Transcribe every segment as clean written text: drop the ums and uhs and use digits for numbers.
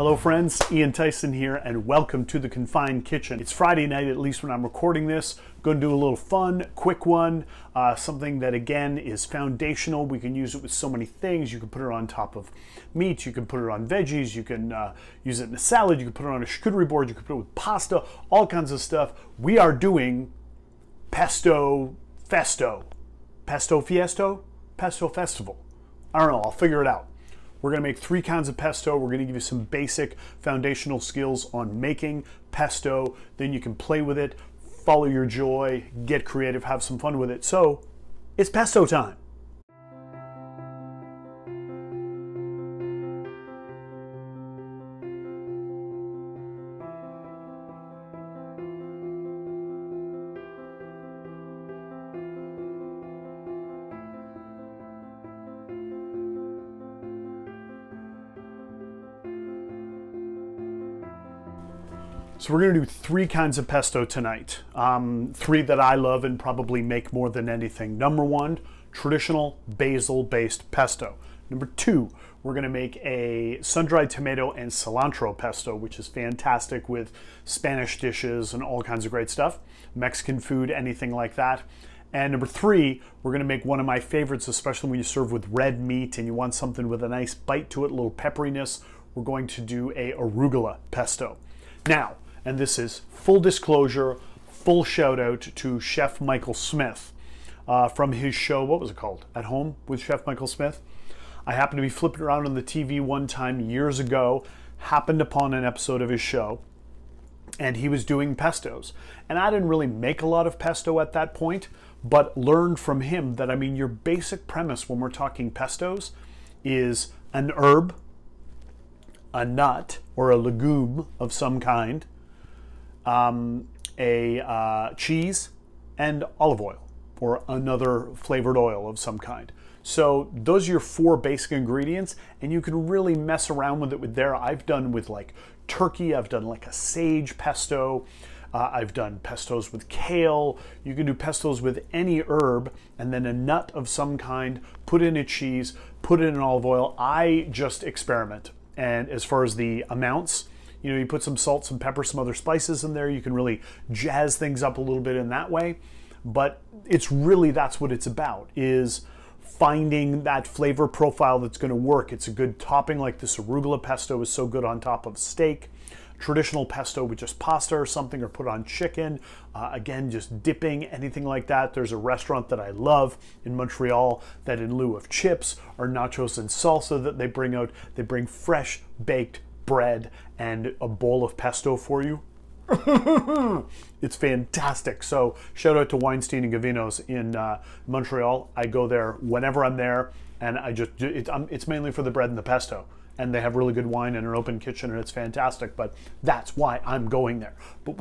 Hello friends, Ian Tyson here and welcome to the Confined Kitchen. It's Friday night, at least when I'm recording this. Going to do a little fun, quick one, something that again is foundational. We can use it with so many things. You can put it on top of meat, you can put it on veggies, you can use it in a salad, you can put it on a charcuterie board, you can put it with pasta, all kinds of stuff. We are doing pesto festo. Pesto fiesto? Pesto festival. I don't know, I'll figure it out. We're going to make 3 kinds of pesto. We're going to give you some basic foundational skills on making pesto. Then you can play with it, follow your joy, get creative, have some fun with it. So, it's pesto time. So we're going to do 3 kinds of pesto tonight. 3 that I love and probably make more than anything. Number 1, traditional basil-based pesto. Number 2, we're going to make a sun-dried tomato and cilantro pesto, which is fantastic with Spanish dishes and all kinds of great stuff. Mexican food, anything like that. And number 3, we're going to make one of my favorites, especially when you serve with red meat and you want something with a nice bite to it, a little pepperiness. We're going to do a arugula pesto. Now, and this is full disclosure, full shout out to Chef Michael Smith from his show, what was it called? At Home with Chef Michael Smith. I happened to be flipping around on the TV one time years ago, happened upon an episode of his show, and he was doing pestos. And I didn't really make a lot of pesto at that point, but learned from him that, I mean, your basic premise when we're talking pestos is an herb, a nut, or a legume of some kind, cheese, and olive oil, or another flavored oil of some kind. So those are your 4 basic ingredients, and you can really mess around with it with there. I've done with like turkey, I've done like a sage pesto, I've done pestos with kale. You can do pestos with any herb, and then a nut of some kind, put in a cheese, put in an olive oil. I just experiment. And as far as the amounts, you know, you put some salt, some pepper, some other spices in there. You can really jazz things up a little bit in that way. But it's really, that's what it's about, is finding that flavor profile that's going to work. It's a good topping, like this arugula pesto is so good on top of steak. Traditional pesto with just pasta or something, or put on chicken. Again, just dipping, anything like that. There's a restaurant that I love in Montreal that in lieu of chips or nachos and salsa that they bring out, they bring fresh baked bread and a bowl of pesto for you. It's fantastic. So shout out to Weinstein and Gavino's in Montreal. I go there whenever I'm there, and it's mainly for the bread and the pesto. And they have really good wine and an open kitchen, and it's fantastic, but that's why I'm going there. But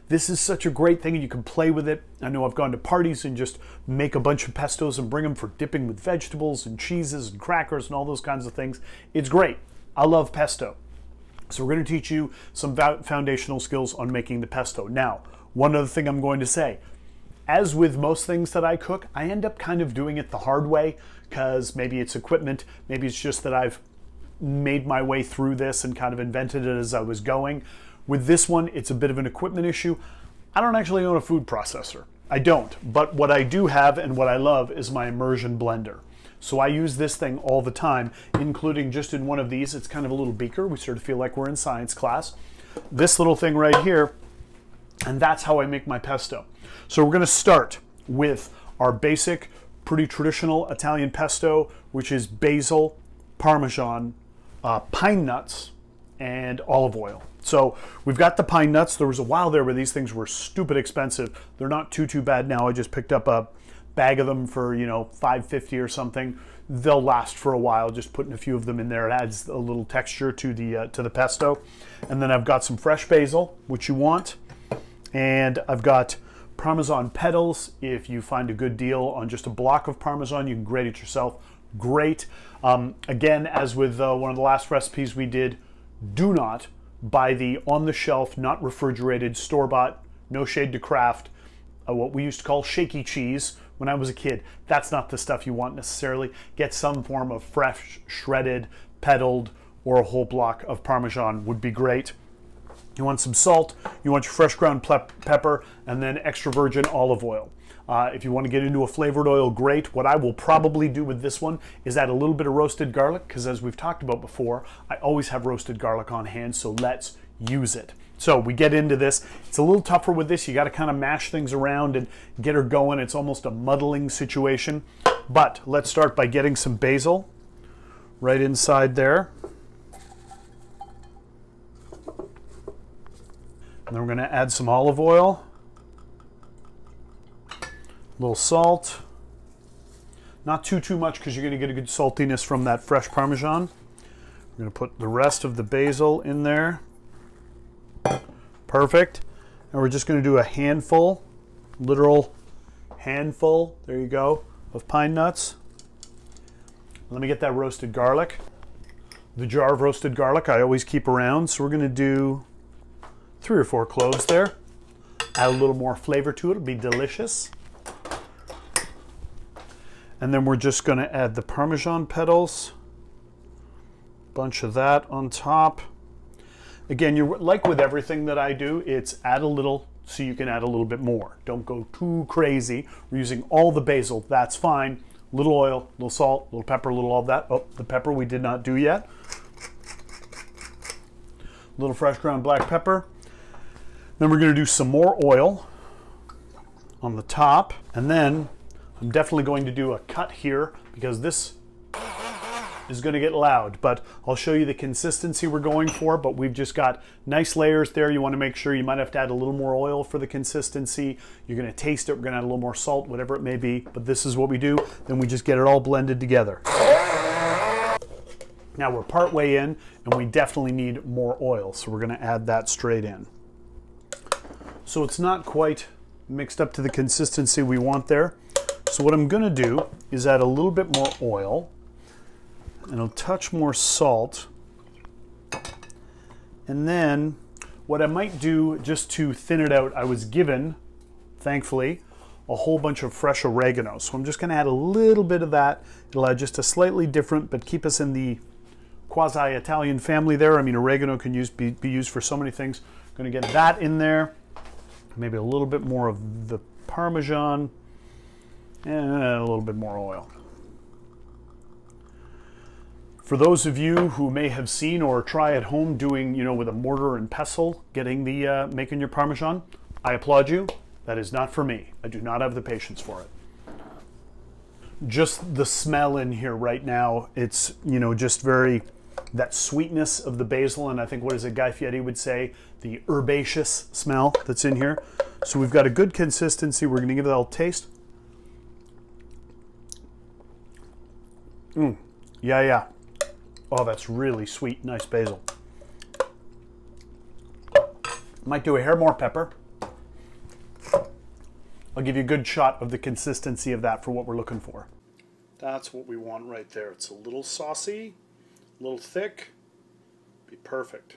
this is such a great thing, and you can play with it. I know I've gone to parties and just make a bunch of pestos and bring them for dipping with vegetables and cheeses and crackers and all those kinds of things. It's great. I love pesto. So we're going to teach you some foundational skills on making the pesto. Now, one other thing I'm going to say, as with most things that I cook, I end up kind of doing it the hard way, because maybe it's equipment, maybe it's just that I've made my way through this and kind of invented it as I was going. With this one, it's a bit of an equipment issue. I don't actually own a food processor. I don't, but what I do have and what I love is my immersion blender. So I use this thing all the time, including just in one of these. It's kind of a little beaker. We sort of feel like we're in science class. This little thing right here, and that's how I make my pesto. So we're going to start with our basic, pretty traditional Italian pesto, which is basil, Parmesan, pine nuts, and olive oil. So we've got the pine nuts. There was a while there where these things were stupid expensive. They're not too bad now. I just picked up a bag of them for, you know, $5.50 or something. They'll last for a while. Just putting a few of them in there, it adds a little texture to the pesto. And then I've got some fresh basil, which you want, and I've got Parmesan petals. If you find a good deal on just a block of Parmesan, you can grate it yourself. Great. Again, as with one of the last recipes we did, do not buy the on-the-shelf, not refrigerated, store-bought, no shade to craft, what we used to call shaky cheese when I was a kid. That's not the stuff you want necessarily. Get some form of fresh, shredded, petaled, or a whole block of Parmesan would be great. You want some salt, you want your fresh ground pepper, and then extra virgin olive oil. If you want to get into a flavored oil, great. What I will probably do with this one is add a little bit of roasted garlic, because as we've talked about before, I always have roasted garlic on hand, so let's use it. So we get into this. It's a little tougher with this. You got to kind of mash things around and get her going. It's almost a muddling situation. But let's start by getting some basil right inside there. And then we're going to add some olive oil, a little salt, not too much because you're going to get a good saltiness from that fresh Parmesan. We're going to put the rest of the basil in there. Perfect. And we're just going to do a handful, literal handful, there you go, of pine nuts. Let me get that roasted garlic. The jar of roasted garlic I always keep around, so we're going to do 3 or 4 cloves there. Add a little more flavor to it, it'll be delicious. And then we're just going to add the Parmesan petals. Bunch of that on top. Again, you're like with everything that I do, it's add a little so you can add a little bit more. Don't go too crazy. We're using all the basil, that's fine. Little oil, little salt, little pepper, little all that. Oh, the pepper we did not do yet. Little fresh ground black pepper. Then we're going to do some more oil on the top. And then I'm definitely going to do a cut here because this is going to get loud. But I'll show you the consistency we're going for. But we've just got nice layers there. You want to make sure you might have to add a little more oil for the consistency. You're going to taste it. We're going to add a little more salt, whatever it may be. But this is what we do. Then we just get it all blended together. Now we're part way in and we definitely need more oil. So we're going to add that straight in. So it's not quite mixed up to the consistency we want there. So what I'm going to do is add a little bit more oil and a touch more salt. And then what I might do just to thin it out, I was given, thankfully, a whole bunch of fresh oregano. So I'm just going to add a little bit of that. It'll add just a slightly different, but keep us in the quasi-Italian family there. I mean, oregano can be used for so many things. I'm going to get that in there. Maybe a little bit more of the Parmesan and a little bit more oil. For those of you who may have seen or try at home doing, with a mortar and pestle, getting the making your Parmesan, I applaud you. That is not for me. I do not have the patience for it. Just the smell in here right now, it's, just very, that sweetness of the basil, and I think, what is it, Guy Fieri would say, the herbaceous smell that's in here. So we've got a good consistency. We're going to give it a little taste. Yeah. Oh, that's really sweet, nice basil. Might do a hair more pepper. I'll give you a good shot of the consistency of that for what we're looking for. That's what we want right there. It's a little saucy, a little thick, be perfect.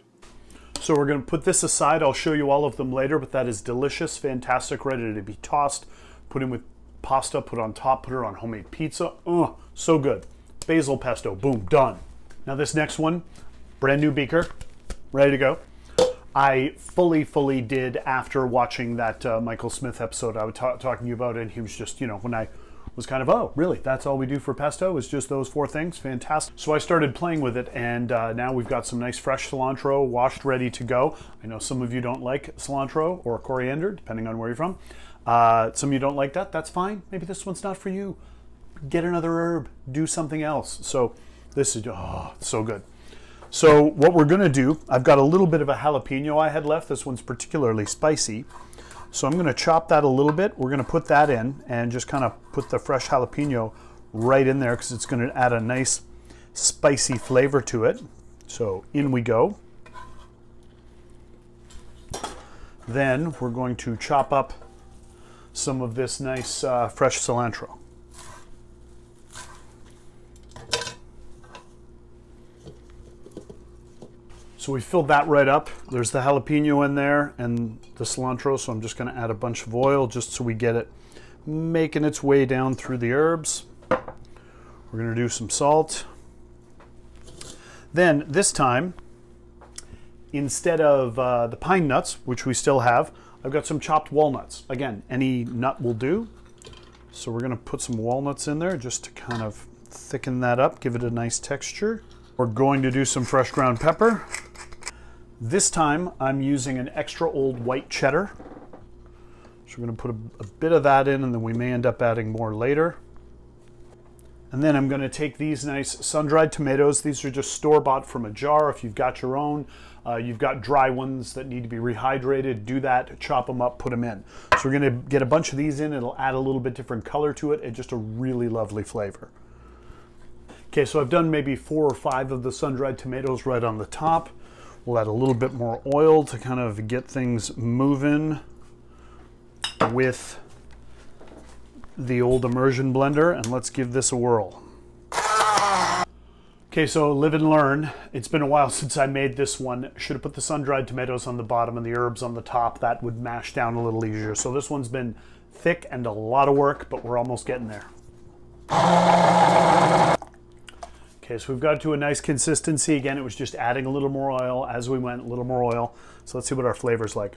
So we're going to put this aside. I'll show you all of them later, but that is delicious, fantastic, ready to be tossed, put in with pasta, put on top, put her on homemade pizza. Oh, so good. Basil pesto, boom, done. Now this next one, brand new beaker, ready to go. I fully did after watching that Michael Smith episode I was talking to you about, and he was just, when I was kind of, oh, really? That's all we do for pesto is just those 4 things? Fantastic. So I started playing with it, and now we've got some nice fresh cilantro washed, ready to go. I know some of you don't like cilantro or coriander, depending on where you're from. Some of you don't like that. That's fine. Maybe this one's not for you. Get another herb. Do something else. So this is, so good. So what we're going to do, I've got a little bit of a jalapeno I had left. This one's particularly spicy. So I'm going to chop that a little bit. We're going to put that in and just kind of put the fresh jalapeno right in there because it's going to add a nice spicy flavor to it. So in we go. Then we're going to chop up some of this nice fresh cilantro. So we filled that right up. There's the jalapeno in there and the cilantro, so I'm just going to add a bunch of oil just so we get it making its way down through the herbs. We're going to do some salt. Then this time, instead of the pine nuts, which we still have, I've got some chopped walnuts. Again, any nut will do. So we're gonna put some walnuts in there just to kind of thicken that up, give it a nice texture. We're going to do some fresh ground pepper. This time I'm using an extra old white cheddar. So we're gonna put a bit of that in, and then we may end up adding more later. And then I'm gonna take these nice sun-dried tomatoes. These are just store-bought from a jar. If you've got your own, you've got dry ones that need to be rehydrated, do that, chop them up, put them in. So we're gonna get a bunch of these in. It'll add a little bit different color to it and just a really lovely flavor. Okay, so I've done maybe 4 or 5 of the sun-dried tomatoes right on the top. We'll add a little bit more oil to kind of get things moving with the old immersion blender, and let's give this a whirl. Okay, so live and learn. It's been a while since I made this one. Should have put the sun-dried tomatoes on the bottom and the herbs on the top. That would mash down a little easier. So this one's been thick and a lot of work, but we're almost getting there. Okay, so we've got to a nice consistency. Again, it was just adding a little more oil as we went, a little more oil. So let's see what our flavor's like.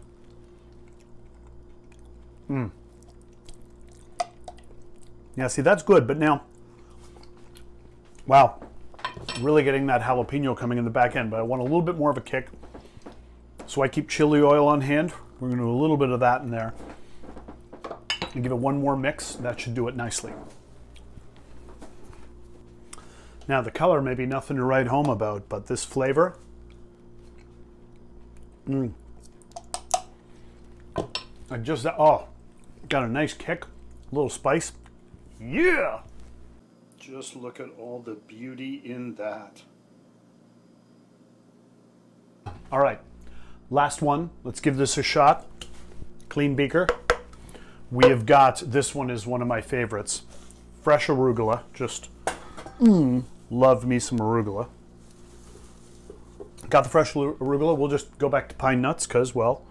Yeah, see, that's good, but now, wow, really getting that jalapeno coming in the back end, but I want a little bit more of a kick. So I keep chili oil on hand. We're gonna do a little bit of that in there. And give it one more mix. That should do it nicely. Now the color may be nothing to write home about, but this flavor, I just, oh, got a nice kick, a little spice. Yeah! Just look at all the beauty in that. All right, last one. Let's give this a shot. Clean beaker. We have got, this one is one of my favorites. Fresh arugula. Just, love me some arugula. Got the fresh arugula. We'll just go back to pine nuts because, well,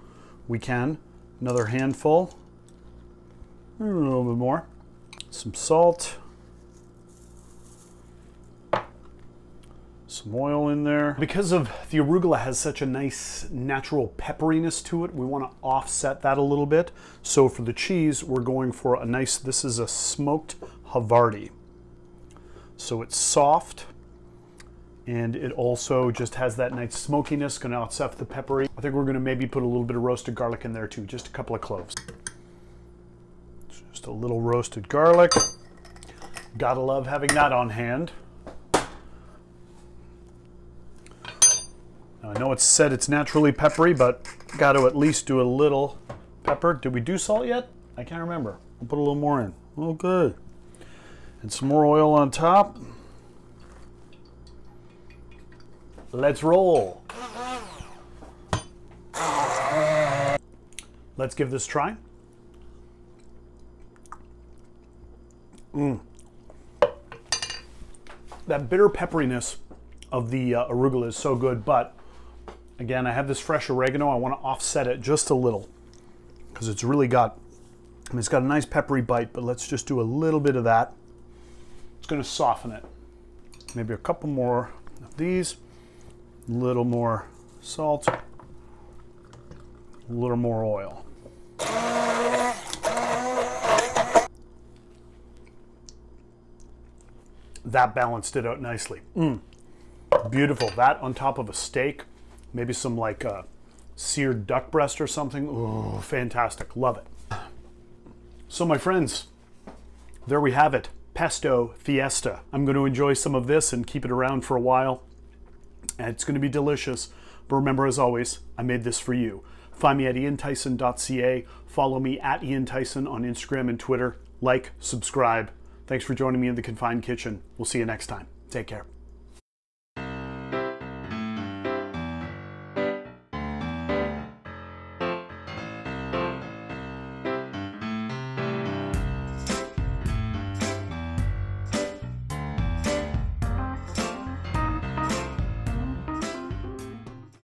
we can. Another handful. A little bit more. Some salt. Some oil in there. Because of the arugula has such a nice natural pepperiness to it, we want to offset that a little bit. So for the cheese, we're going for a nice, this is a smoked Havarti. So it's soft, and it also just has that nice smokiness, going to offset the peppery. I think we're going to maybe put a little bit of roasted garlic in there too, just a couple of cloves. Just a little roasted garlic. Gotta love having that on hand. Now, I know it's said it's naturally peppery, but got to at least do a little pepper. Did we do salt yet? I can't remember. We'll put a little more in. Okay. And some more oil on top. Let's roll. Let's give this a try. That bitter pepperiness of the arugula is so good, but again, I have this fresh oregano. I want to offset it just a little because it's really got, I mean, it's got a nice peppery bite, but let's just do a little bit of that. It's going to soften it. Maybe a couple more of these, a little more salt, a little more oil. That balanced it out nicely. Beautiful. That on top of a steak, maybe some like seared duck breast or something. Ooh, fantastic. Love it. So my friends, there we have it. Pesto Fiesta. I'm going to enjoy some of this and keep it around for a while. And it's going to be delicious. But remember, as always, I made this for you. Find me at iantyson.ca. Follow me at Ian Tyson on Instagram and Twitter. Like, subscribe. Thanks for joining me in the Confined Kitchen. We'll see you next time. Take care.